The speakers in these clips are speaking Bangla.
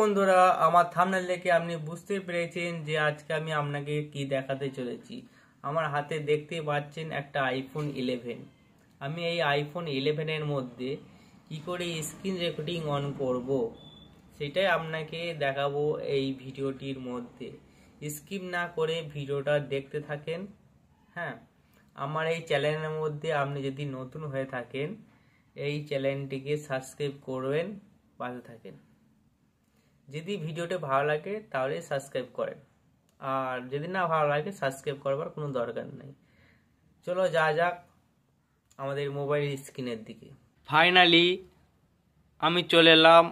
বন্ধুরা, আমার থাম্বনেল দেখে আপনি বুঝতে পেরেছেন যে আজকে আমি আপনাকে কি দেখাতে চলেছি। আমার হাতে দেখতে পাচ্ছেন একটা আইফোন 11। আমি এই আইফোন 11-এর মধ্যে কি করে স্ক্রিন রেকর্ডিং অন করব সেটাই আপনাকে দেখাবো এই ভিডিওটির মধ্যে। স্কিপ না করে ভিডিওটা দেখতে থাকেন। হ্যাঁ, আমার এই চ্যানেলের মধ্যে আপনি যদি নতুন হয়ে থাকেন এই চ্যানেলটিকে সাবস্ক্রাইব করবেন, পাশে থাকেন। যদি ভিডিওটা ভালো লাগে তাহলে সাবস্ক্রাইব করেন, আর যদি না ভালো লাগে সাবস্ক্রাইব করবার কোনো দরকার নেই। চলো যাক আমাদের মোবাইল স্ক্রিনের দিকে। ফাইনালি আমি চলে এলাম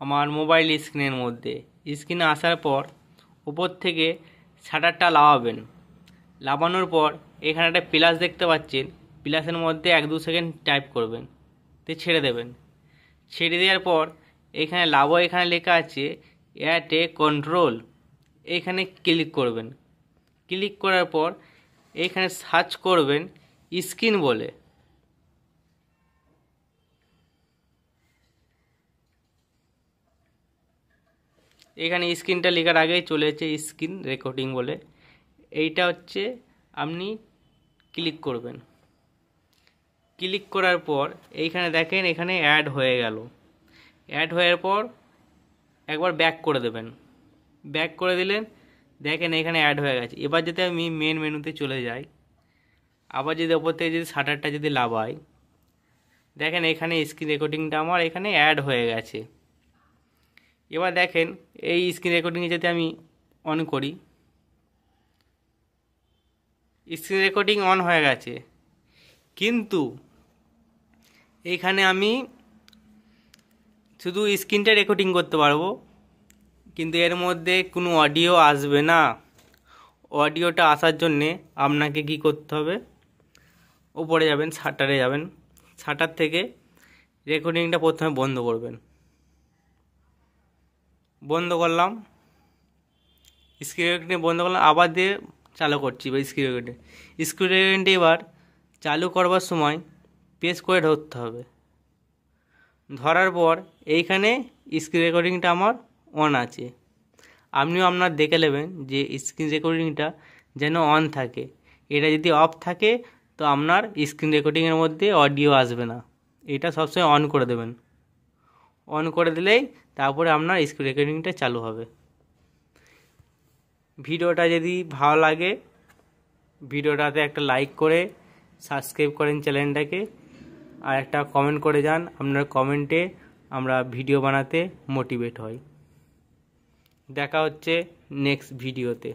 আমার মোবাইল স্ক্রিনের মধ্যে। স্ক্রিনে আসার পর উপর থেকে শাটারটা লাগাবেন। লাগানোর পর এখানে একটা প্লাস দেখতে পাচ্ছেন, প্লাসের মধ্যে 1-2 সেকেন্ড টাইপ করবেন, তো ছেড়ে দেবেন। ছেড়ে দেওয়ার পর এখানে এখানে লেখা আছে অ্যাট কন্ট্রোল, এখানে ক্লিক করবেন। ক্লিক করার পর এখানে সার্চ করবেন স্ক্রিন বলে। এখানে স্ক্রিনটা লেখার আগেই চলে যাচ্ছে স্ক্রিন রেকর্ডিং বলে। এইটা হচ্ছে আপনি ক্লিক করবেন। ক্লিক করার পর এইখানে দেখেন এখানে অ্যাড হয়ে গেল। অ্যাড হওয়ার পর একবার ব্যাক করে দেবেন। ব্যাক করে দিলেন, দেখেন এখানে অ্যাড হয়ে গেছে। এবার যদি আমি মেন মেনুতে চলে যাই, আবার যদি ওপর থেকে যদি শাটারটা যদি লাগাই, দেখেন এখানে স্ক্রিন রেকর্ডিংটা আমার এখানে অ্যাড হয়ে গেছে। এবার দেখেন এই স্ক্রিন রেকর্ডিংয়ে যদি আমি অন করি, স্ক্রিন রেকর্ডিং অন হয়ে গেছে, কিন্তু এইখানে আমি শুধু স্ক্রিনটা রেকর্ডিং করতে পারবো, কিন্তু এর মধ্যে কোনো অডিও আসবে না। অডিওটা আসার জন্যে আপনাকে কি করতে হবে, উপরে যাবেন, শাটারে যাবেন, শাটার থেকে রেকর্ডিংটা প্রথমে বন্ধ করবেন। বন্ধ করলাম, স্ক্রিন রেকর্ডিং বন্ধ করলাম, আবার দিয়ে চালু করছি বা স্ক্রিন রেকর্ডিংটা এবার চালু করবার সময় প্রেস করে ধরতে হবে। ধরার পর এইখানে স্ক্রিন রেকর্ডিংটা আমার অন আছে। আপনিও আপনার দেখে নেবেন যে স্ক্রিন রেকর্ডিংটা যেন অন থাকে। এটা যদি অফ থাকে তো আপনার স্ক্রিন রেকর্ডিংয়ের মধ্যে অডিও আসবে না। এটা সবসময় অন করে দেবেন। অন করে দিলেই তারপরে আপনার স্ক্রিন রেকর্ডিংটা চালু হবে। ভিডিওটা যদি ভালো লাগে ভিডিওটাতে একটা লাইক করে সাবস্ক্রাইব করেন চ্যানেলটাকে, আর একটা কমেন্ট করে যান। আপনার কমেন্টে আমরা ভিডিও বানাতে মোটিভেট হই। দেখা হচ্ছে নেক্সট ভিডিওতে।